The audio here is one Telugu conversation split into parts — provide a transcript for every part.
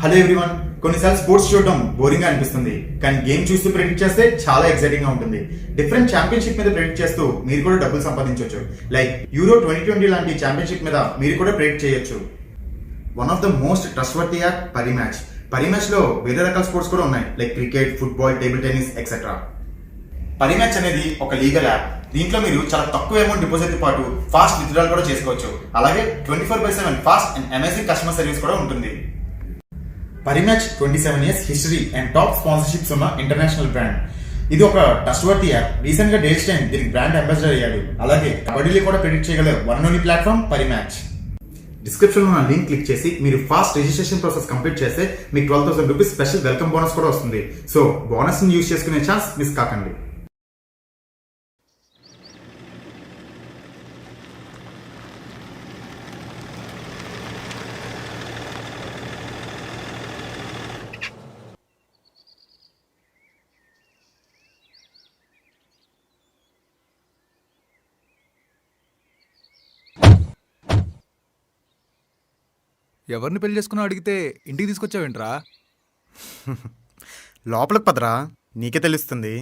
Hello everyone. కొన్నిసార్లు స్పోర్ట్స్ చూడడం బోరింగ్ గా అనిపిస్తుంది, కానీ గేమ్ చూస్తూ ప్రెడిక్ట్ చేస్తే చాలా ఎక్సైటింగ్ గా ఉంటుంది. డిఫరెంట్ ఛాంపియన్షిప్ మీద ప్రెడిక్ట్ చేస్తూ మీరు కూడా డబ్బులు సంపాదించవచ్చు. లైక్ యూరో 2020 లాంటి ఛాంపియన్షిప్ మీద మీరు కూడా ప్రెడిక్ట్ చేయొచ్చు. One of the most trustworthy app Parimatch. Parimatch లో వేరే రకాల స్పోర్ట్స్ కూడా ఉన్నాయి, like cricket, football, table tennis etcetera. Parimatch అనేది ఒక లీగల్ యాప్. దీంట్లో మీరు చాలా తక్కువ అమౌంట్ డిపాజిట్ తో పాటు ఫాస్ట్ విత్డ్రాల్ కూడా చేసుకోవచ్చు. అలాగే 24/7 fast and amazing customer service కూడా ఉంటుంది. Parimatch 27 years history and top sponsorships ఉన్న ఇంటర్నేషనల్ బ్రాండ్. ఇది ఒక ట్రస్ట్వర్తీ యాప్. రీసెంట్ గా డేల్ స్టైన్ దీనికి బ్రాండ్ అంబాసిడర్ అయ్యాడు. అలాగే కబడ్డీలో కూడా ప్రెడిక్ట్ చేయగల one only platform Parimatch. Description లో ఉన్న లింక్ క్లిక్ చేసి మీరు ఫాస్ట్ రిజిస్ట్రేషన్ ప్రాసెస్ కంప్లీట్ చేస్తే మీకు 12,000 రూపీస్ స్పెషల్ వెల్కమ్ బోనస్ కూడా వస్తుంది. సో బోనస్ ని యూజ్ చేసుకునే ఛాన్స్ మిస్ కాకండి. ఎవరిని పెళ్లి చేసుకున్నావు అడిగితే ఇంటికి తీసుకొచ్చావేంట్రా? లోపలికి పదరా, నీకే తెలుస్తుంది.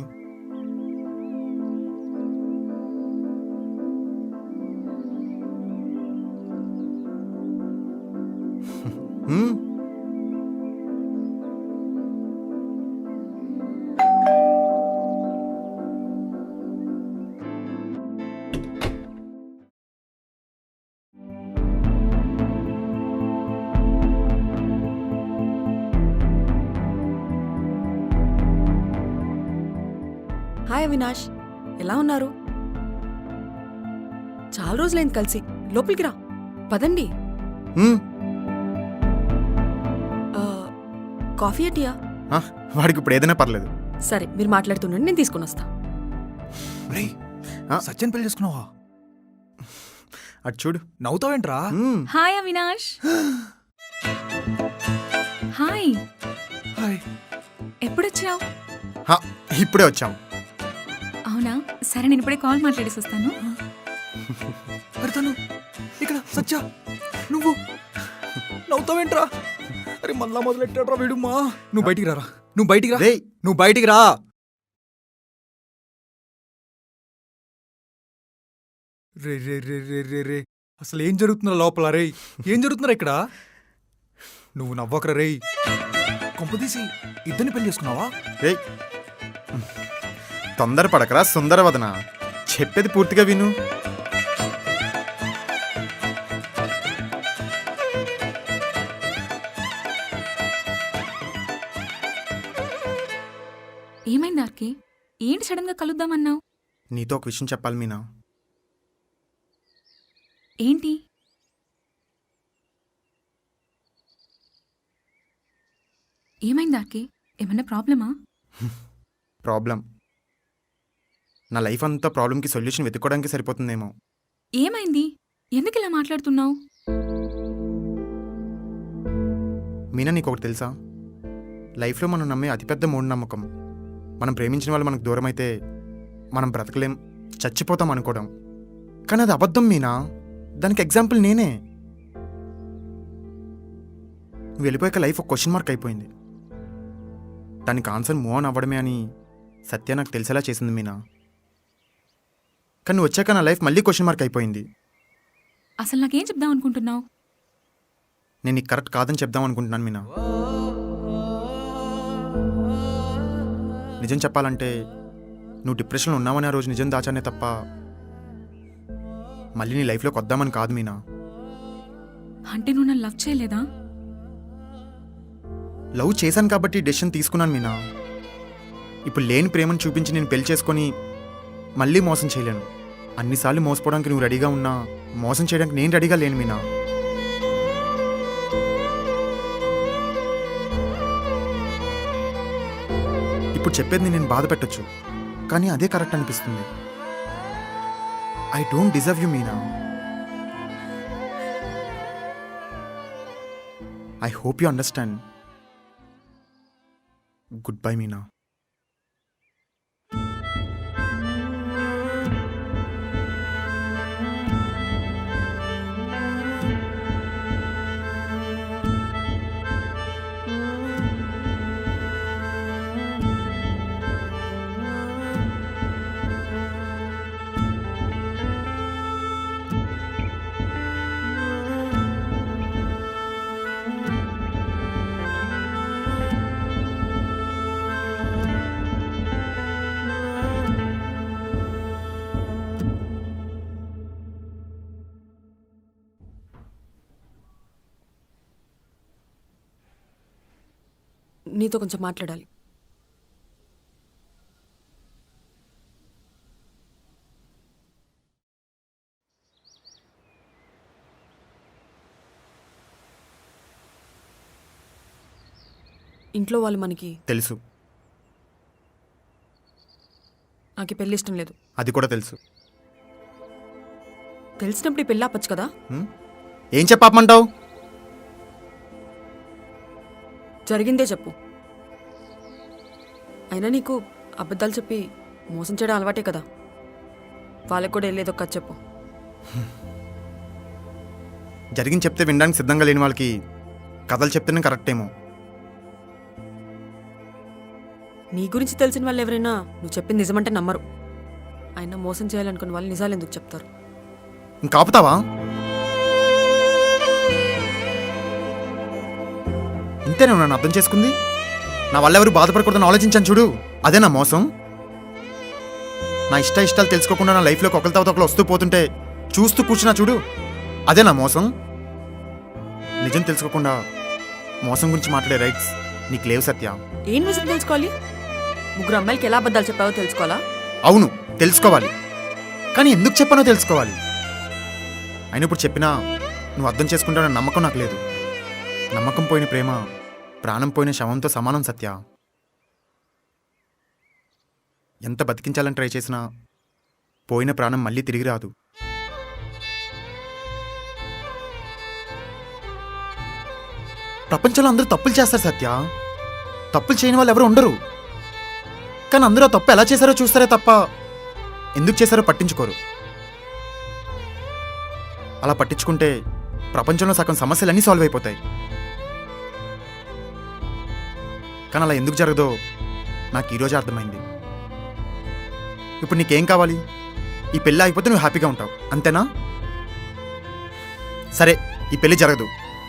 హాయ్ అవినాష్, ఎలా ఉన్నారు? చాలా రోజులైంది కలిసి. లోపలికి రా, పదండి. కాఫీ అటియా? వాడికి ఇప్పుడు ఏదైనా పర్లేదు. సరే, మీరు మాట్లాడుతుండండి, నేను తీసుకుని వస్తా. సత్యన్ పెళ్లి చేసుకున్నావా? అటు చూడు. నవ్వుతావేంట్రా? హాయ్ అవినాష్. Hi, hi. ఎప్పుడొచ్చావు? ఇప్పుడే వచ్చాం. అవునా, సరే నేను ఇప్పుడే కాల్ మాట్లాడేసి వస్తాను. అరే తను ఇక్కడ సత్య, నువ్వు నవ్వుతావేంట్రా? అరే మళ్ళా మొదలెట్టాడ్రా వీడుమా. నువ్వు బయటికి రారా, నువ్వు బయటికి రా, నువ్వు బయటికి రా. రే రే రే రే రే రే అసలు ఏం జరుగుతుందా లోపల? రే ఏం జరుగుతుందా ఇక్కడ? నువ్వు నవ్వకరా రేయ్. కొంపదీసి ఇద్దరిని పెళ్లి చేసుకున్నావా? రే తొందరపడకరా సుందరవదన, చెప్పేది పూర్తిగా విను. ఏమైంది ఆర్కి? ఏంటి సడన్ గా కలుద్దామన్నావు? నీతో ఒక విషయం చెప్పాలి మీనా. ఏంటి? ఏమైంది ఆర్కి? ఏమన్నా ప్రాబ్లమా? ప్రాబ్లం. నా లైఫ్ అంతా ప్రాబ్లంకి సొల్యూషన్ వెతుక్కోవడానికి సరిపోతుందేమో. ఏమైంది? ఎందుకు ఇలా మాట్లాడుతున్నావు? మీనా, నీకు ఒకటి తెలుసా? లైఫ్లో మనం నమ్మే అతిపెద్ద మూఢనమ్మకం మనం ప్రేమించిన వాళ్ళు మనకు దూరం అయితే మనం బ్రతకలేం, చచ్చిపోతాం అనుకోవడం. కానీ అది అబద్ధం మీనా. దానికి ఎగ్జాంపుల్ నేనే. నువ్వు వెళ్ళిపోయాక లైఫ్ ఒక క్వశ్చన్ మార్క్ అయిపోయింది. దానికి ఆన్సర్ మూవ్ ఆన్ అవ్వడమే అని సత్య నాకు తెలిసేలా చేసింది మీనా. కానీ నువ్వు వచ్చాక నా లైఫ్ మళ్ళీ క్వశ్చన్ మార్క్ అయిపోయింది. అసలు నాకేం చెప్దాం అనుకుంటున్నావు? నేను నీకు కరెక్ట్ కాదని చెప్దాం అనుకుంటున్నాను మీనా. నిజం చెప్పాలంటే నువ్వు డిప్రెషన్లో ఉన్నావని ఆ రోజు నిజం దాచానే తప్ప మళ్ళీ నీ లైఫ్లోకి వద్దామని కాదు మీనా. అంటే నువ్వు నన్ను లవ్ చేయలేదా? లవ్ చేశాను కాబట్టి డెసిషన్ తీసుకున్నాను మీనా. ఇప్పుడు లేని ప్రేమను చూపించి నేను పెళ్లి చేసుకొని మళ్ళీ మోసం చేయలేను. అన్నిసార్లు మోసపోవడానికి నువ్వు రెడీగా ఉన్నా మోసం చేయడానికి నేను రెడీగా లేను మీనా. ఇప్పుడు చెప్పేది నేను బాధ పెట్టొచ్చు, కానీ అదే కరెక్ట్ అనిపిస్తుంది. I don't deserve you Meena. I hope you understand. Good bye Meena. నీతో కొంచెం మాట్లాడాలి. ఇంట్లో వాళ్ళు మనకి తెలుసు, నాకు ఈ పెళ్లి ఇష్టం లేదు. అది కూడా తెలుసు. తెలిసినప్పుడు ఈ పెళ్ళి ఆపచ్చు కదా. ఏం చెప్పమంటావు? జరిగిందే చెప్పు. అయినా నీకు అబద్ధాలు చెప్పి మోసం చేయడం అలవాటే కదా. వాళ్ళకి కూడా వెళ్ళేదో కథ చెప్పు. జరిగింది చెప్తే వినడానికి సిద్ధంగా లేని వాళ్ళకి కథలు చెప్తేనే కరెక్ట్ ఏమో. నీ గురించి తెలిసిన వాళ్ళు ఎవరైనా నువ్వు చెప్పింది నిజమంటే నమ్మరు. అయినా మోసం చేయాలనుకున్న వాళ్ళు నిజాలు ఎందుకు చెప్తారు? ఇంకా ఆపుతావా? ఇంతేనా నన్ను అర్థం చేసుకుంది? నా వల్ల ఎవరు బాధపడకూడదని ఆలోచించాను చూడు, అదే నా మోసం. నా ఇష్టాలు తెలుసుకోకుండా నా లైఫ్లోకి ఒకరి తర్వాత ఒకరు వస్తూ పోతుంటే చూస్తూ కూర్చున్నా చూడు, అదే నా మోసం. నిజం తెలుసుకోకుండా మోసం గురించి మాట్లాడే రైట్స్ నీకు లేవు సత్య. ఏం నిజం తెలుసుకోవాలి? ముగ్గురు అమ్మాయిలకి ఎలా అబద్ధాలు చెప్పావో తెలుసుకోవాలా? అవును, తెలుసుకోవాలి. కానీ ఎందుకు చెప్పానో తెలుసుకోవాలి. అయినా ఇప్పుడు చెప్పినా నువ్వు అర్థం చేసుకుంటావన్న నమ్మకం నాకు లేదు. నమ్మకం పోయిన ప్రేమ ప్రాణం పోయిన శవంతో సమానం సత్య. ఎంత బతికించాలని ట్రై చేసినా పోయిన ప్రాణం మళ్ళీ తిరిగి రాదు. ప్రపంచంలో అందరూ తప్పులు చేస్తారు సత్య. తప్పులు చేయని వాళ్ళు ఎవరు ఉండరు. కానీ అందరూ తప్పు ఎలా చేశారో చూస్తారే తప్ప ఎందుకు చేశారో పట్టించుకోరు. అలా పట్టించుకుంటే ప్రపంచంలో సగం సమస్యలన్నీ సాల్వ్ అయిపోతాయి. కానీ అలా ఎందుకు జరగదో నాకు ఈరోజే అర్థమైంది. ఇప్పుడు నీకేం కావాలి? ఈ పెళ్ళి అయిపోతే నువ్వు హ్యాపీగా ఉంటావు, అంతేనా? సరే, ఈ పెళ్ళి జరగదు,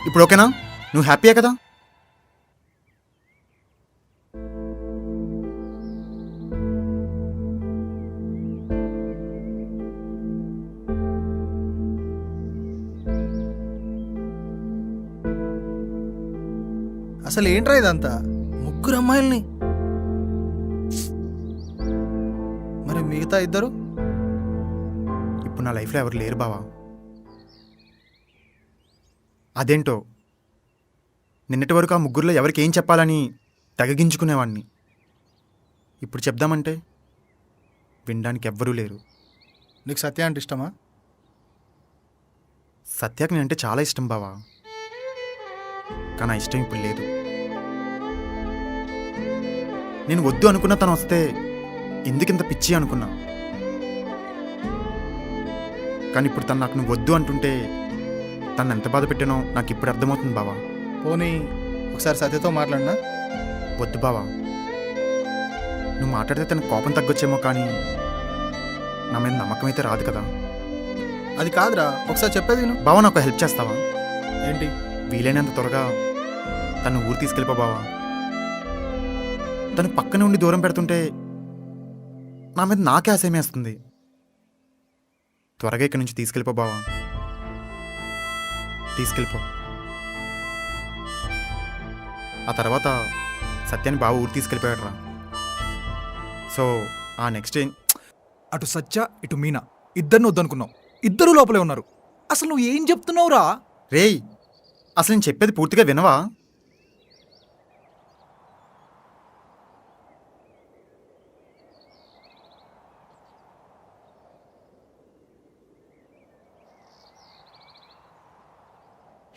ఇప్పుడు ఓకేనా? నువ్వు హ్యాపీయే కదా? అసలు ఏంట్రా ఇదంతా? ముగ్గురు అమ్మాయిల్ని, మరి మిగతా ఇద్దరు? ఇప్పుడు నా లైఫ్లో ఎవరు లేరు బావా. అదేంటో నిన్నటి వరకు ఆ ముగ్గురులో ఎవరికి ఏం చెప్పాలని తెగగించుకునేవాడిని. ఇప్పుడు చెప్దామంటే వినడానికి ఎవ్వరూ లేరు. నీకు సత్య అంటే ఇష్టమా? సత్యాకి నేనంటే చాలా ఇష్టం బావా. కానీ ఆ ఇష్టం ఇప్పుడు లేదు. నేను వద్దు అనుకున్న తను వస్తే ఎందుకింత పిచ్చి అనుకున్నా. కానీ ఇప్పుడు తను నాకు నువ్వు వద్దు అంటుంటే తను ఎంత బాధ పెట్టానో నాకు ఇప్పుడు అర్థమవుతుంది బావా. పోనీ ఒకసారి సత్యతో మాట్లాడినా? వద్దు బావా, నువ్వు మాట్లాడితే తనకు కోపం తగ్గొచ్చేమో, కానీ నా మీద నమ్మకం అయితే రాదు కదా. అది కాదురా, ఒకసారి చెప్పేది విను. బావా, నాకు హెల్ప్ చేస్తావా? ఏంటి? వీలైనంత త్వరగా తను ఊరు తీసుకెళ్ళిపో బావా. తను పక్కనే ఉండి దూరం పెడుతుంటే నా మీద నాకే అసహ్యమేస్తుంది. త్వరగా ఇక్కడి నుంచి తీసుకెళ్ళిపో బావా, తీసుకెళ్ళిపో. ఆ తర్వాత సత్యాన్ని బావ ఊరు తీసుకెళ్ళిపోయాడు రా. సో ఆ నెక్స్ట్ అటు సత్య ఇటు మీనా ఇద్దరిని వద్దనుకున్నావు. ఇద్దరు లోపలే ఉన్నారు. అసలు నువ్వు ఏం చెప్తున్నావురా? రేయ్, అసలు నేను చెప్పేది పూర్తిగా వినవా?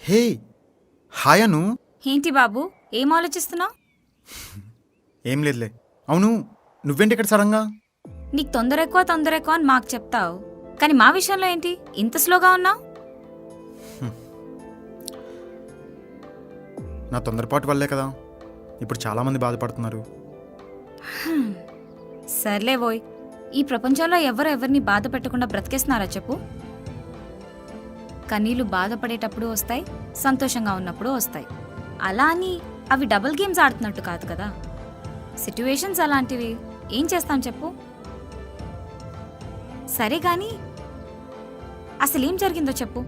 హే హాయ్ అను. ఏంటి బాబు, ఏం ఆలోచిస్తున్నావు? ఏం లేదులే. అవును, నువ్వేంటి ఇక్కడ సడన్గా? నీకు తొందర ఎక్కువ అని మాకు చెప్తావు, కానీ మా విషయంలో ఏంటి ఇంత స్లోగా ఉన్నావు? నా తొందరపాటు వల్లే కదా ఇప్పుడు చాలామంది బాధపడుతున్నారు. సర్లే బోయ్, ఈ ప్రపంచంలో ఎవరిని బాధ పెట్టకుండా బ్రతికేస్తున్నారా చెప్పు? కన్నీళ్ళు బాధపడేటప్పుడు వస్తాయి, సంతోషంగా ఉన్నప్పుడు వస్తాయి. అలా అని అవి డబుల్ గేమ్స్ ఆడుతున్నట్టు కాదు కదా. సిట్యువేషన్స్ అలాంటివి, ఏం చేస్తాం చెప్పు? సరే గాని అసలేం జరిగిందో చెప్పు.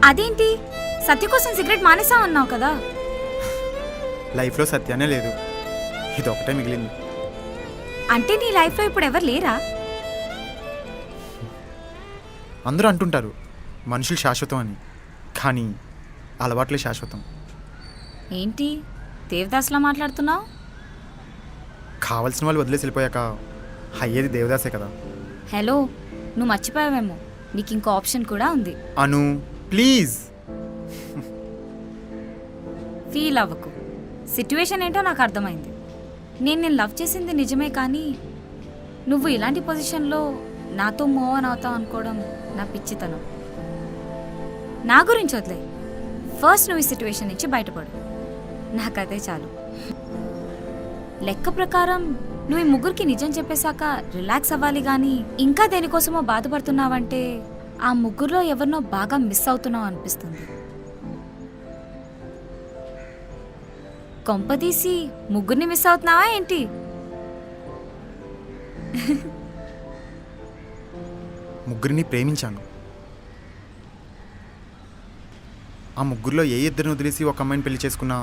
అదేంటి సత్య కోసం సిగరెట్ మానేసా అన్నావు కదా. లైఫ్లో సత్యానే లేదు, ఇది ఒకటే మిగిలింది. అంటే నీ లైఫ్లో ఇప్పుడు ఎవరు లేరా? అందరూ అంటుంటారు మనుషులు శాశ్వతం అని, కానీ అలవాట్లే శాశ్వతం. ఏంటి దేవదాస్లా మాట్లాడుతున్నావు? కావలసిన వాళ్ళు వదిలేసి వెళ్ళిపోయాక అయ్యేది దేవదాసే కదా. హలో, నువ్వు మర్చిపోయావేమో, నీకు ఇంకో ఆప్షన్ కూడా ఉంది. అను ప్లీజ్. ఫీల్ అవ్వకు, సిట్యువేషన్ ఏంటో నాకు అర్థమైంది. నేను లవ్ చేసింది నిజమే, కానీ నువ్వు ఇలాంటి పొజిషన్లో నాతో మూవ్ ఆన్ అవుతావు అనుకోవడం నా పిచ్చితనం. నా గురించి వదిలే, ఫస్ట్ నువ్వు ఈ సిట్యువేషన్ నుంచి బయటపడు, నాకదే చాలు. లెక్క ప్రకారం నువ్వు ఈ ముగ్గురికి నిజం చెప్పేశాక రిలాక్స్ అవ్వాలి, కానీ ఇంకా దేనికోసమో బాధపడుతున్నావంటే ఆ ముగ్గురులో ఎవరినో బాగా మిస్ అవుతున్నావు అనిపిస్తుంది. కొంపదీసి ముగ్గురిని మిస్ అవుతున్నావా ఏంటి? ముగ్గురిని ప్రేమించాను. ఆ ముగ్గురులో ఏ ఇద్దరిని వదిలేసి ఒక అమ్మాయిని పెళ్లి చేసుకున్నా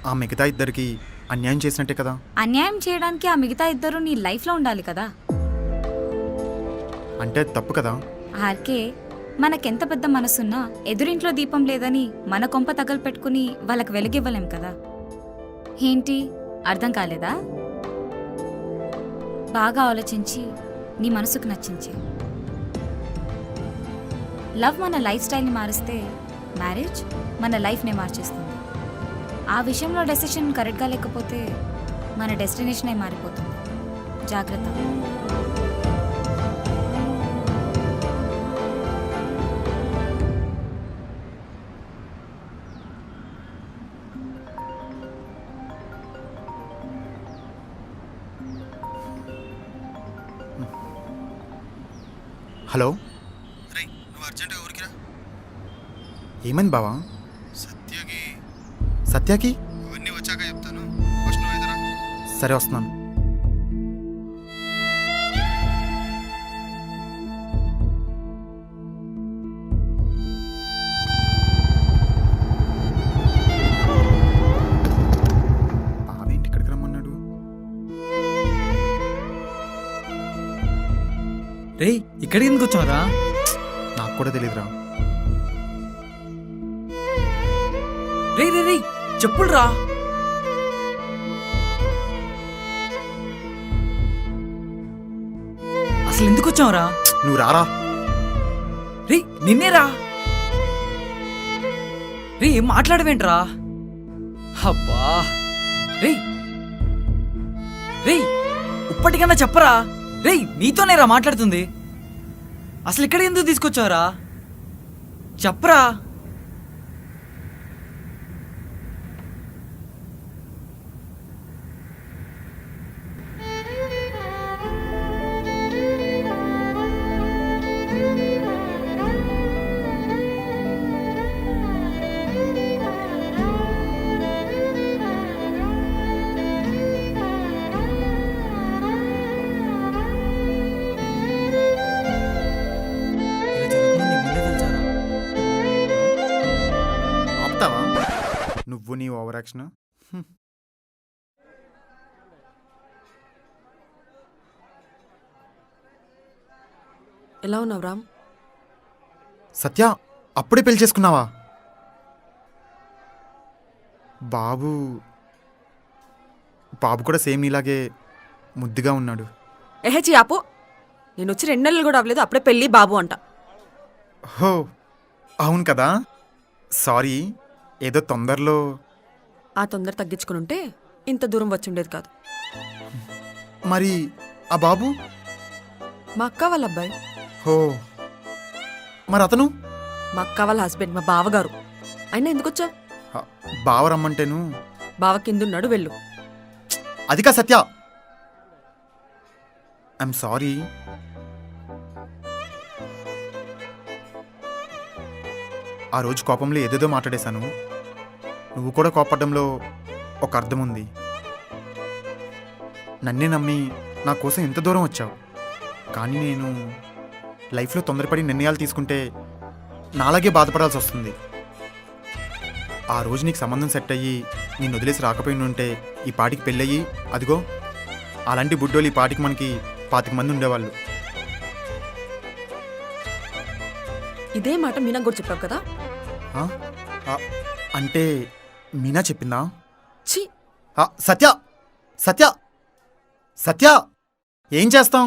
ఆ మిగతా ఇద్దరికి అన్యాయం చేసినట్టే కదా. అన్యాయం చేయడానికి ఆ మిగతా ఇద్దరు నీ లైఫ్లో ఉండాలి కదా. అంటే తప్పు కదా. ఆర్కే, మనకెంత పెద్ద మనసున్నా ఎదురింట్లో దీపం లేదని మన కొంప తగలు పెట్టుకుని వాళ్ళకి వెలుగివ్వలేం కదా. ఏంటి అర్థం కాలేదా? బాగా ఆలోచించి నీ మనసుకు నచ్చించే. లవ్ మన లైఫ్ స్టైల్ని మారిస్తే మ్యారేజ్ మన లైఫ్నే మార్చేస్తుంది. ఆ విషయంలో డెసిషన్ కరెక్ట్గా లేకపోతే మన డెస్టినేషనే మారిపోతుంది. జాగ్రత్త. హలో, నువ్వు అర్జెంటుగా ఊరికి రా. ఏమైంది బావా? సత్యకి సత్యాకి? అవన్నీ వచ్చాక చెప్తాను, ఫస్ట్ నువ్వు ఎదురా. సరే వస్తున్నాను. బావేంటి ఇక్కడికి రమ్మన్నాడు? రేయ్, ఇక్కడికి ఎందుకు వచ్చావురా? నాకు కూడా తెలియదురా. రే రే రే చెప్పులురా. అసలు ఎందుకు వచ్చావురా? నువ్వు రారా. రే నిన్నేరా. రే ఏం మాట్లాడవేంట్రా? అబ్బా రే రే ఇప్పటికన్నా చెప్పరా. రే నీతోనేరా మాట్లాడుతుంది. అసలు ఇక్కడ ఎందుకు తీసుకొచ్చావురా? చెప్పరా. ఆపుతావా నువ్వు నీ ఓవర్ యాక్షన్? ఎలా ఉన్నావు రామ్? సత్య, అప్పుడే పెళ్లి చేసుకున్నావా? బాబు బాబు కూడా సేమ్ ఇలాగే ముద్దుగా ఉన్నాడు. ఎహెచి ఆపు. నేను వచ్చి 2 నెలలు కూడా అవ్వలేదు, అప్పుడే పెళ్ళి బాబు అంట. హో అవును కదా, సారీ. ఏదో తొందరలో. ఆ తొందర తగ్గించుకుని ఉంటే ఇంత దూరం వచ్చి ఉండేది కాదు. మరి ఆ బాబు? మా అక్క వాళ్ళ అబ్బాయి. హో, మరి అతను? మా అక్క వాళ్ళ హస్బెండ్, మా బావగారు. అయినా ఎందుకు వచ్చావు? బావ రమ్మంటేను. బావ కిందున్నాడు, వెళ్ళు. అదికా సత్య, ఐఎమ్ సారీ. ఆ రోజు కోపంలో ఏదేదో మాట్లాడేశాను. నువ్వు కూడా కోపడడంలో ఒక అర్థం ఉంది. నన్నే నమ్మి నా కోసం ఎంత దూరం వచ్చావు. కానీ నేను లైఫ్లో తొందరపడి నిర్ణయాలు తీసుకుంటే నాలాగే బాధపడాల్సి వస్తుంది. ఆ రోజు నీకు సంబంధం సెట్ అయ్యి నేను వదిలేసి రాకపోయిన ఉంటే ఈ పాటికి పెళ్ళయ్యి అదిగో అలాంటి బుడ్డోళ్ళు ఈ పాటికి మనకి 25 మంది ఉండేవాళ్ళు. ఇదే మాట మీనా కూడా చెప్పావు కదా. ఆ? ఆ, అంటే మీనా చెప్పిందా? ఛీ, సత్య సత్య సత్య ఏం చేస్తాం,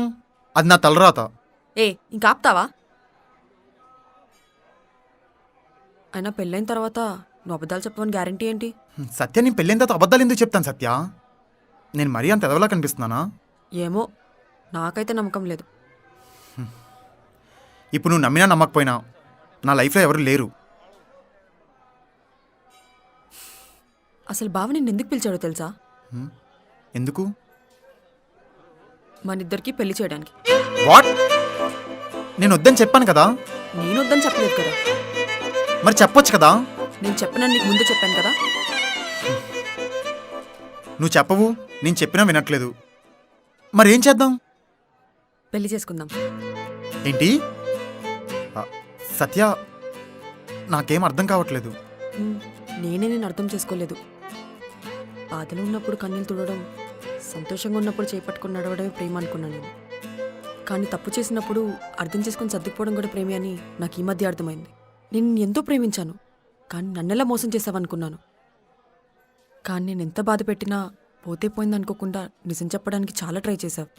అది నా తలరాత. ఇంకా ఆపుతావా? అయినా పెళ్ళైన తర్వాత నువ్వు అబద్ధాలు చెప్పవని గ్యారంటీ ఏంటి? సత్య నేను పెళ్ళైన తర్వాత అబద్ధాలు ఎందుకు చెప్తాను సత్య? నేను మరీ అంత ఎదవలా కనిపిస్తున్నానా? ఏమో, నాకైతే నమ్మకం లేదు. ఇప్పుడు నువ్వు నమ్మినా నమ్మకపోయినా నా లైఫ్లో ఎవరు లేరు. అసలు బావ నిన్ను ఎందుకు పిలిచాడో తెలుసా? ఎందుకు? మనిద్దరికి పెళ్లి చేయడానికి. వాట్? నేను వద్దని చెప్పాను కదా. నేను వద్దని చెప్పలేదు కదా. మరి చెప్పొచ్చు కదా. నేను చెప్పనని నీకు ముందే చెప్పాను కదా. నువ్వు చెప్పవు, నేను చెప్పినా వినట్లేదు. మరి ఏం చేద్దాం? పెళ్లి చేసుకుందాం. ఏంటి? సత్య నాకేం అర్థం కావట్లేదు. నేనే నేను అర్థం చేసుకోలేదు. బాధలో ఉన్నప్పుడు కన్నీళ్ళు తుడవడం, సంతోషంగా ఉన్నప్పుడు చేపట్టుకుని నడవడమే ప్రేమ అనుకున్నాను నేను. కానీ తప్పు చేసినప్పుడు అర్థం చేసుకొని సర్దుకుపోవడం కూడా ప్రేమే అని నాకు ఈ మధ్య అర్థమైంది. నేను ఎంతో ప్రేమించాను, కానీ నన్నెలా మోసం చేసావనుకున్నాను. కానీ నేను ఎంత బాధ పెట్టినా పోతే పోయింది అనుకోకుండా నిజం చెప్పడానికి చాలా ట్రై చేశావు.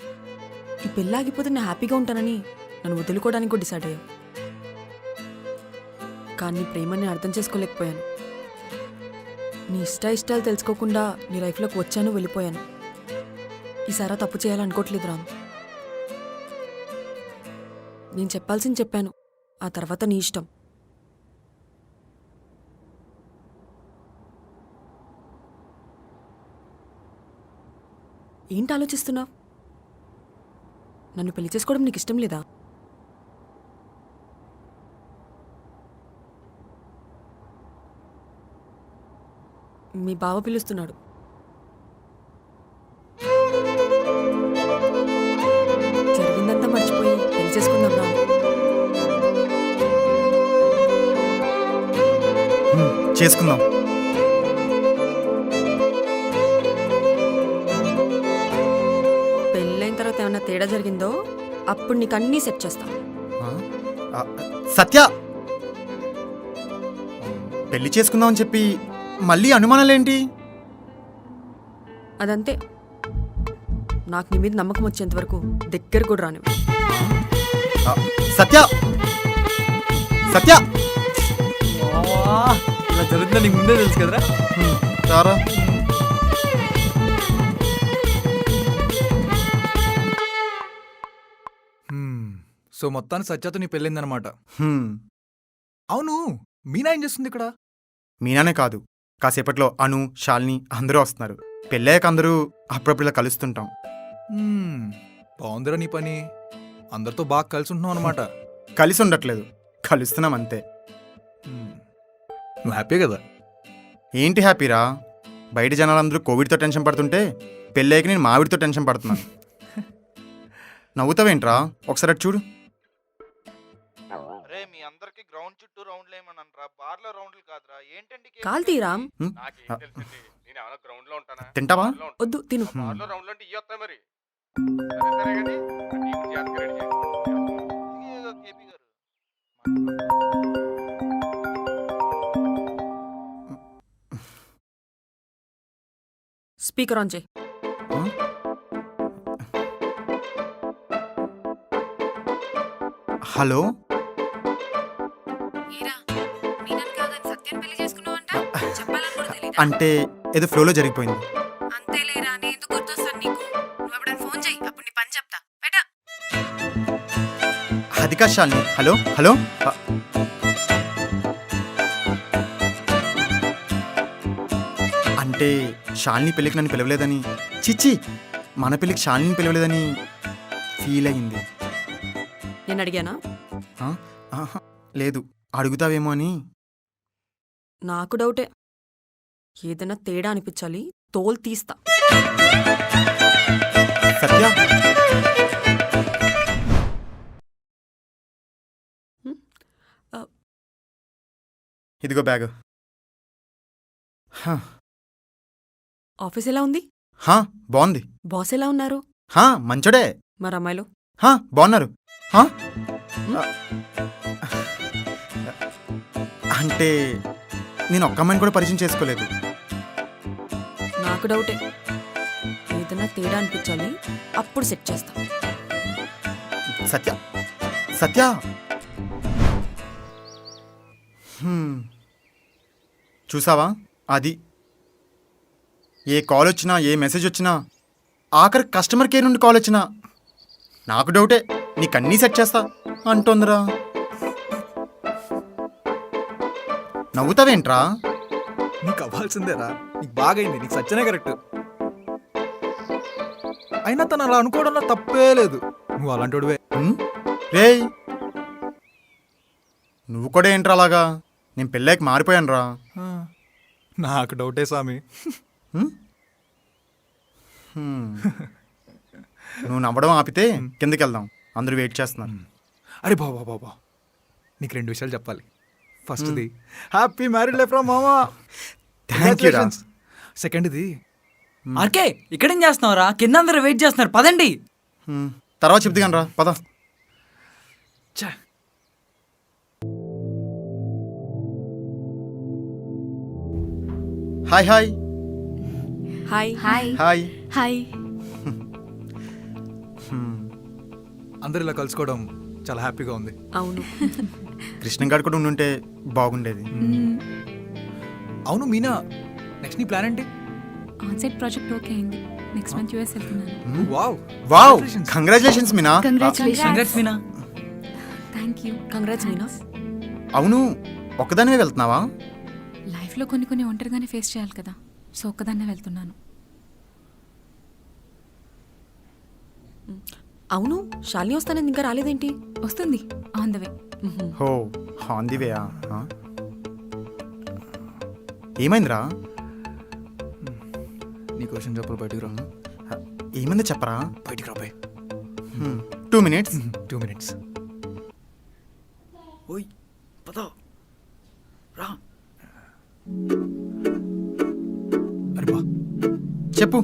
ఈ పెళ్ళి ఆగిపోతే నేను హ్యాపీగా ఉంటానని నన్ను వదులుకోవడానికి కూడా డిసైడ్ అయ్యావు. కానీ ప్రేమని అర్థం చేసుకోలేకపోయాను. నీ ఇష్టాలు తెలుసుకోకుండా నీ లైఫ్లోకి వచ్చాను, వెళ్ళిపోయాను. ఈసారా తప్పు చేయాలనుకోవట్లేదు రామ్. నేను చెప్పాల్సింది చెప్పాను, ఆ తర్వాత నీ ఇష్టం. ఏంటి ఆలోచిస్తున్నావు? నన్ను పెళ్లి చేసుకోవడం నీకు ఇష్టం లేదా? మీ బావ పిలుస్తున్నాడు. జరిగిందంతా మర్చిపోయి పెళ్లి చేసుకుందాం రా. చేసుకుందాం. పెళ్ళైన తర్వాత ఏమైనా తేడా జరిగిందో అప్పుడు నీకు అన్నీ సెట్ చేస్తా. సత్య పెళ్లి చేసుకుందామని చెప్పి మళ్ళీ అనుమానాలేంటి? అదంతే, నాకు నీ మీద నమ్మకం వచ్చేంత వరకు దగ్గర కూడా రాను. సత్య సత్య ఇలా జరుగుతుందని నీకు ముందే తెలుసు కదరా. రారా. సో మొత్తానికి సత్యతో నీ పెళ్ళిందనమాట. హ్మ్. అవును, మీనా ఏం చేస్తుంది ఇక్కడ? మీనానే కాదు, కాసేపట్లో అను, శాలిని అందరూ వస్తున్నారు. పెళ్ళాక అందరూ అప్పుడప్పుడు ఇలా కలుస్తుంటాం. బాగుందిరా నీ పని. అందరితో బాగా కలిసి ఉంటున్నావు అనమాట. కలిసి ఉండట్లేదు, కలుస్తున్నాం అంతే. నువ్వు హ్యాపీ కదా? ఏంటి హ్యాపీరా? బయట జనాలందరూ కోవిడ్తో టెన్షన్ పడుతుంటే పెళ్ళాక నేను మావిడితో టెన్షన్ పడుతున్నాను. నవ్వుతావేంట్రా? ఒకసారి అటు చూడు. మీ అందరికి గ్రౌండ్ చుట్టూ రౌండ్లు ఏమనరా? బార్లో రౌండ్లు కాదురా. ఏంటండి కాల్తీ రామ్. గ్రౌండ్ లో ఉంటానా? తింటావా? వద్దు, తిను. బార్లో రౌండ్లు అంటే ఇయ్యొత్తాయి మరి. సరే కానీ కేపీ గారు స్పీకర్ ఆన్ చేయి. హలో. అంటే ఏదో ఫ్లోలో జరిగిపోయింది. అది కాదు శాలిని. Hello hello. అంటే శాలిని పెళ్ళికి నన్ను పిలవలేదని, చిచ్చి మన పెళ్ళికి శాలిని పిలవలేదని ఫీల్ అయ్యింది. నేను అడిగానా? లేదు, అడుగుతావేమో అని. నాకు డౌటే. ఏదైనా తేడా అనిపించాలి, తోలు తీస్తా. సత్య ఇదిగో బ్యాగ్. ఆఫీస్ ఎలా ఉంది? బాగుంది. బాస్ ఎలా ఉన్నారు? మంచోడే. మరి అమ్మాయిలు? బాగున్నారు. అంటే నేను ఒక్క అమ్మాయిని కూడా పరిచయం చేసుకోలేదు. నాకు డౌటే. ఏదైనా తేడా అనిపించాలి, అప్పుడు సెట్ చేస్తా. సత్య సత్య చూసావా, అది ఏ కాల్ వచ్చినా ఏ మెసేజ్ వచ్చినా ఆఖరి కస్టమర్ కేర్ నుండి కాల్ వచ్చినా నాకు డౌటే, నీకన్నీ సెట్ చేస్తా అంటోందిరా. నవ్వుతావేంట్రా? నీకు అవ్వాల్సిందేరా, నీకు బాగైంది, నీకు సత్యనే కరెక్ట్. అయినా తను అలా అనుకోవడంలో తప్పే లేదు, నువ్వు అలాంటివే. రేయ్, నువ్వు కూడా ఏంట్రా అలాగా? నేను పెళ్ళాక మారిపోయాను రా. నాకు డౌటే స్వామి. నువ్వు నవ్వడం ఆపితే కిందకి వెళ్దాం, అందరూ వెయిట్ చేస్తున్నారు. అరే బాబా, నీకు 2 విషయాలు చెప్పాలి. ఫస్ట్ది హ్యాపీ మ్యారీడ్ లైఫ్ రా మామా. థ్యాంక్ యూ రా. సెకండ్ది ఆర్కే ఇక్కడేం చేస్తున్నావురా? కింద అందరూ వెయిట్ చేస్తున్నారు, పదండి. తర్వాత చెప్తే కానీ రా, పద. Hi hi hi. Hi. Hi. Hi. అందరు ఇలా కలుసుకోవడం చాలా హ్యాపీగా ఉంది. అవును. కృష్ణగాడు కూడా ఉండుంటే బాగుండేది. అవును మీనా, నెక్స్ట్ నీ ప్లాన్ ఏంటి? ఆన్సైట్ ప్రాజెక్ట్ ఓకే అయింది. నెక్స్ట్ మంత్ యూఎస్ వెళ్తున్నాను. Wow wow, congratulations Meena. Congrats Meena. Thank you. Congrats Meena. అవును, ఒక్కదానివే వెళ్తున్నావా? లైఫ్లో కొన్ని ఒంటరిగానే ఫేస్ చేయాలి కదా, సో ఒక్కదాన్నే వెళ్తున్నాను. అవును, శాలిని వస్తానని ఇంకా రాలేదేంటి? వస్తుంది, ఆన్ ద వే. హో, ఆన్ ది వేయా? ఏమైందిరా? నీ క్వశ్చన్ చెప్పరు, బయటికి రా. ఏమైందో చెప్పరా. బయటికి రా బాయ్. 2 minutes. 2 minutes. ఓయ్ పద రా. అరే బా, చెప్పు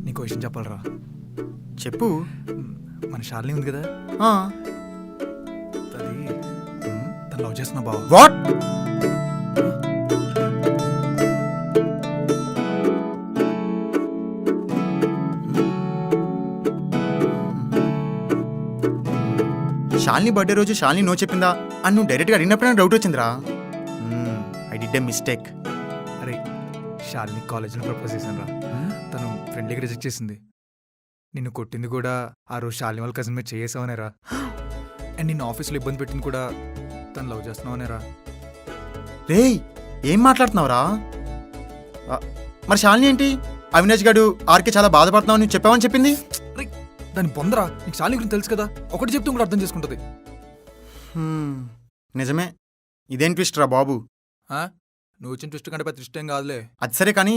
నీ క్వశ్చన్ చెప్పాలరా. చెప్పు. మన శాలిని ఉంది కదా, అది తను లవ్ చేస్తున్నా బావా. వాట్? శాలిని బర్త్డే రోజు శాలిని నో చెప్పిందా అని నువ్వు డైరెక్ట్గా అడిగినప్పుడే డౌట్ వచ్చిందిరా. I did a mistake. అరే శాలిని కాలేజీలో ప్రపోజ్ చేశాను రా. తను ఫ్రెండ్లీగా రిజెక్ట్ చేసింది. నిన్ను కొట్టింది కూడా ఆ రోజు శాలిని వాళ్ళ కజిన్ మీద చేసావనేరా. అండ్ నిన్ను ఆఫీస్లో ఇబ్బంది పెట్టింది కూడా తను లవ్ చేస్తున్నావనేరా. రేయ్, ఏం మాట్లాడుతున్నావురా? మరి శాలిని ఏంటి? అవినాష్ గారు ఆర్కే చాలా బాధపడుతున్నావు అని చెప్పావని చెప్పింది. దాన్ని పొందరా, నీకు శాలిని గురించి తెలుసు కదా, ఒకటి చెప్తే కూడా అర్థం చేసుకుంటుంది. నిజమే, ఇదేం ట్విస్ట్ రా బాబు. నువ్వు వచ్చిన ట్విస్ట్ కంటే పెద్ద ట్విస్ట్ ఏం కాదులే. అది సరే కానీ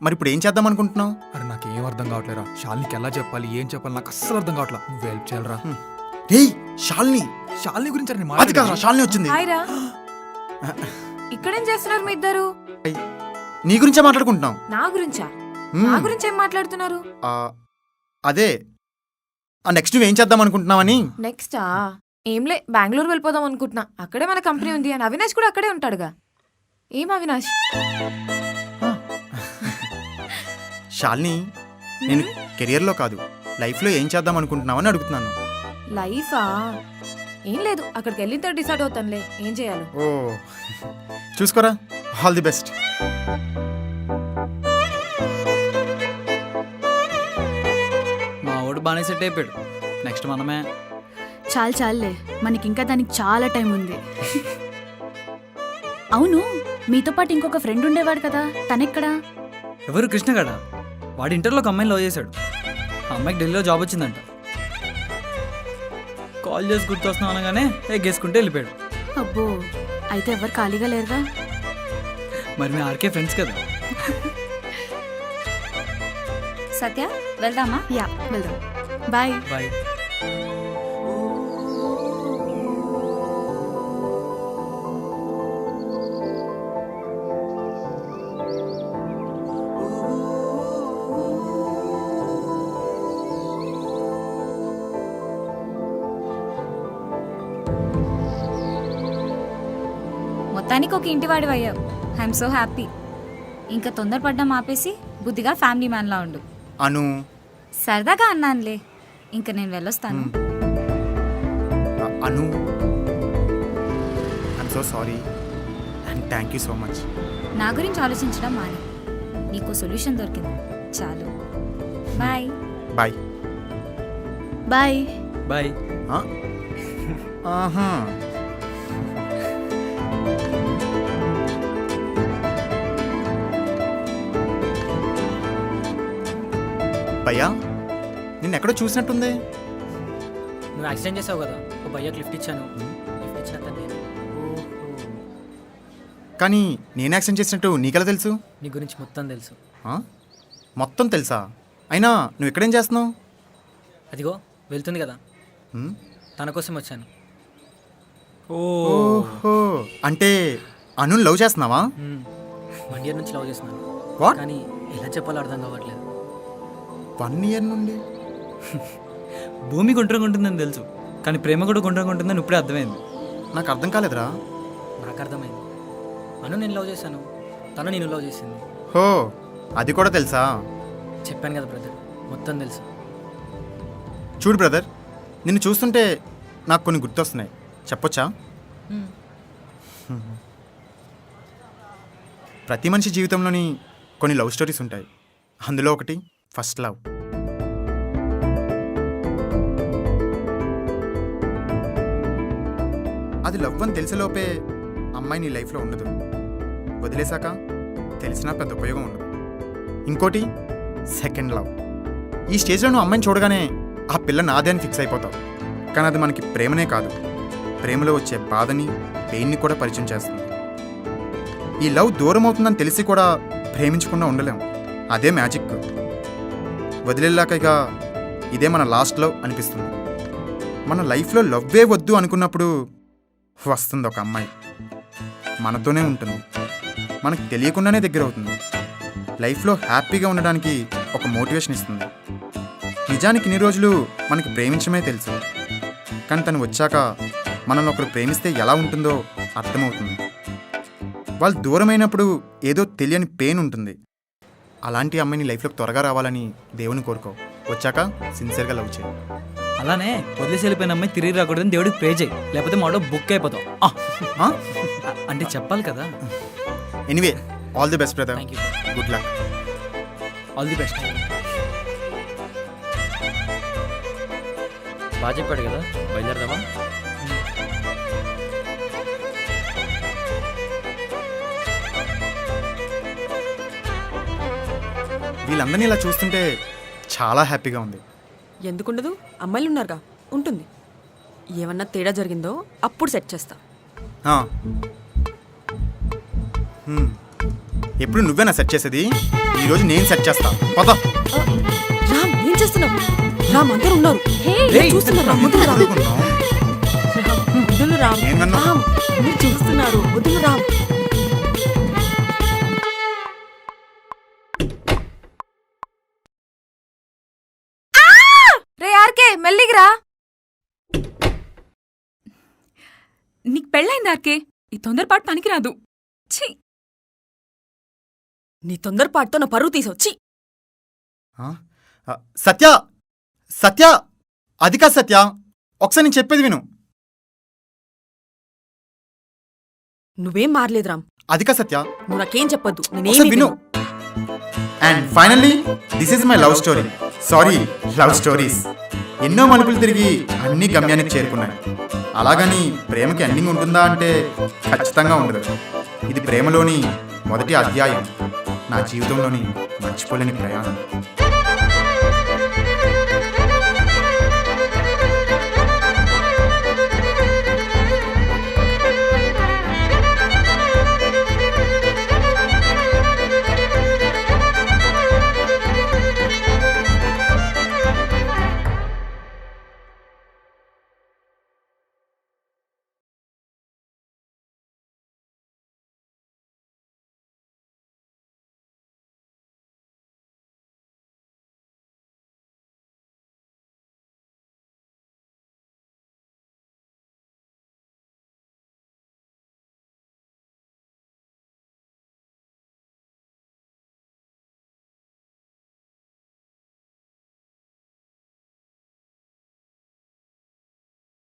మరి ఇప్పుడు ఏం చేద్దాం అనుకుంటున్నావు? అరే నాకేం అర్థం కావట్లేరా. శాలినికి ఎలా చెప్పాలి, ఏం చెప్పాలి నాకు అస్సలు అర్థం కావట్లా. నువ్వు హెల్ప్ చేయాలరా. రేయ్, శాలిని. శాలిని గురించి అని అది కాదురా, శాలిని వచ్చింది. హాయ్ రా. ఇక్కడేం చేస్తున్నారు మీ ఇద్దరు? నీ గురించే మాట్లాడుకుంటున్నాం. నా గురించా? నా గురించి ఏం మాట్లాడుతున్నారు? అదే నెక్స్ట్ నువ్వేం చేద్దాం అనుకుంటున్నావని. నెక్స్టా? ఏంలే, బెంగళూరు వెళ్ళిపోదాం అనుకుంటున్నా. అక్కడే మన కంపెనీ ఉంది అని. అవినాష్ కూడా అక్కడే ఉంటాడుగా. ఏం అవినాష్? శాలిని, నేను కెరియర్లో కాదు లైఫ్లో ఏం చేద్దాం అనుకుంటున్నావని అడుగుతున్నాను. లైఫా? ఏం లేదు, అక్కడికి వెళ్ళిన తర్వాత డిసైడ్ అవుతానులే ఏం చేయాలో. ఓ, చూసుకోరా. All the best. మా వాడు బాగానే సెట్ అయిపోయాడు, నెక్స్ట్ మనమే. చాలే, మనకింకా దానికి చాలా టైం ఉంది. అవును, మీతో పాటు ఇంకొక ఫ్రెండ్ ఉండేవాడు కదా, తనెక్కడా? ఎవరు? కృష్ణగడ. వాడు ఇంటర్లో ఒక అమ్మాయిని లవ్ చేశాడు. ఆ అమ్మాయికి ఢిల్లీలో జాబ్ వచ్చిందంట. కాల్ చేసి గుర్తొస్తున్నాం అనగానే ఎగ్గేసుకుంటే వెళ్ళిపోయాడు. అబ్బో, అయితే ఎవరు ఖాళీగా లేరుగా. మరి మీ ఆర్కే ఫ్రెండ్స్ కదా. సత్య, వెళ్దామా? యా, వెళ్దాం. బాయ్. బాయ్. మొత్తానికి ఒక ఇంటివాడివి అయ్యావు. I'm so happy. ఇంకా తొందరపడ్డం ఆపేసి బుద్ధిగా ఫ్యామిలీ మ్యాన్లా ఉండు. అను. సరదాగా అన్నానులే. ఇంకా నేను వెళ్ళొస్తాను. Anu, I'm so sorry and thank you so much. నా గురించి ఆలోచించడం మాని. నీకు సొల్యూషన్ దొరికింది చాలు. బాయ్. బాయ్. బాయ్. బాయ్. ఆహా. భయ్యా, నిన్నెక్కడో చూసినట్టుంది. నువ్వు యాక్సిడెంట్ చేసావు కదా, ఒక భయ్యకి లిఫ్ట్ ఇచ్చాను. లిఫ్ట్ ఇచ్చిన నేను. కానీ నేను యాక్సిడెంట్ చేసినట్టు నీకెలా తెలుసు? నీ గురించి మొత్తం తెలుసు. ఆ? మొత్తం తెలుసా? అయినా నువ్వు ఇక్కడేం చేస్తున్నావు? అదిగో వెళ్తుంది కదా, హ్మ్? తన కోసం వచ్చాను. ఓహో, అంటే అను లవ్ చేస్తున్నావా? 1 year నుంచి లవ్ చేస్తున్నాను. What? కానీ ఎలా చెప్పాలో అర్థం కావట్లేదు. 1 year నుండి? భూమి గుండ్రంగా ఉంటుందని తెలుసు, కానీ ప్రేమ కూడా గుండ్రంగా ఉంటుందని ఇప్పుడే అర్థమైంది. నాకు అర్థం కాలేదురా. నాకు అర్థమైంది. అను నేను లవ్ చేశాను, తను నేను లవ్ చేసింది. హో, అది కూడా తెలుసా? చెప్పాను కదా బ్రదర్, మొత్తం తెలుసు. చూడు బ్రదర్, నిన్ను చూస్తుంటే నాకు కొన్ని గుర్తొస్తున్నాయి, చెప్పొచ్చా? ప్రతి మనిషి జీవితంలోని కొన్ని లవ్ స్టోరీస్ ఉంటాయి. అందులో ఒకటి ఫస్ట్ లవ్. అది లవ్ అని తెలిసేలోపే అమ్మాయి నీ లైఫ్లో ఉండదు. వదిలేశాక తెలిసినా పెద్ద ఉపయోగం ఉండదు. ఇంకోటి సెకండ్ లవ్. ఈ స్టేజ్లో నువ్వు అమ్మాయిని చూడగానే ఆ పిల్ల నాదే అని ఫిక్స్ అయిపోతావు. కానీ అది మనకి ప్రేమనే కాదు, ప్రేమలో వచ్చే బాధని, పెయిన్ని కూడా పరిచయం చేస్తుంది. ఈ లవ్ దూరం అవుతుందని తెలిసి కూడా ప్రేమించకుండా ఉండలేము. అదే మ్యాజిక్. వదిలేలాక ఇక ఇదే మన లాస్ట్ లవ్ అనిపిస్తుంది. మన లైఫ్లో లవ్వే వద్దు అనుకున్నప్పుడు వస్తుంది ఒక అమ్మాయి, మనతోనే ఉంటుంది, మనకు తెలియకుండానే దగ్గర అవుతుంది, లైఫ్లో హ్యాపీగా ఉండడానికి ఒక మోటివేషన్ ఇస్తుంది. నిజానికి ఇన్ని రోజులు మనకి ప్రేమించడమే తెలుసు, కానీ తను వచ్చాక మనల్ని ఒకరు ప్రేమిస్తే ఎలా ఉంటుందో అర్థమవుతుంది. వాళ్ళు దూరమైనప్పుడు ఏదో తెలియని పెయిన్ ఉంటుంది. అలాంటి అమ్మాయిని లైఫ్లోకి త్వరగా రావాలని దేవుని కోరుకో. వచ్చాక సిన్సియర్గా లవ్ చేయి. అలానే వదిలేసి వెళ్ళిపోయిన అమ్మాయి తిరిగి రాకూడదని దేవుడికి ప్రే చేయి, లేకపోతే మాలో బుక్ అయిపోతావు. అంటే చెప్పాలి కదా. Anyway, all the best brother. Thank you. Good luck. All the best. బాగా చెప్పాడు కదా, బయలుదేరదామా? వీళ్ళందరినీ ఇలా చూస్తుంటే చాలా హ్యాపీగా ఉంది. ఎందుకుండదు? అమ్మాయిలు ఉన్నారుగా, ఉంటుంది. ఏమన్నా తేడా జరిగిందో అప్పుడు సెట్ చేస్తా. ఆ. ఎప్పుడు నువ్వేనా సెట్ చేసేది? ఈరోజు నేను సెట్ చేస్తా. పద. రామ్, ఏం చేస్తున్నావు? రామ్, అందరూ ఉన్నారు. చూస్తున్నారు. రామ్, వదులు రామ్. రామ్, వదులు రామ్. ఏందన్నా? రామ్, అందరూ చూస్తున్నారు. వదులు రామ్. రే ఆర్కే, మెల్లిగిరా. నీకు పెళ్ళైంది ఆర్కే, ఈ తొందరపాటు పనికిరాదు. ఛీ, నీ తొందరపాటుతో నా పరువు తీసొచ్చి. సత్య, సత్య, అది కాదు సత్య, ఒకసారి నేను చెప్పేది విను. నువ్వేం మారలేదు రామ్. అది కాదు సత్య, నువ్వు నాకేం చెప్పొద్దు. ఒకసారి నేనేమి విను. And finally this is my love story. Sorry, love stories. ఎన్నో మలుపులు తిరిగి అన్ని గమ్యానికి చేరుకున్నాయి. అలాగని ప్రేమకి ఎండింగ్ ఉంటుందా అంటే ఖచ్చితంగా ఉండదు. ఇది ప్రేమలోని మొదటి అధ్యాయం, నా జీవితంలోని మర్చిపోలేని ప్రయాణం.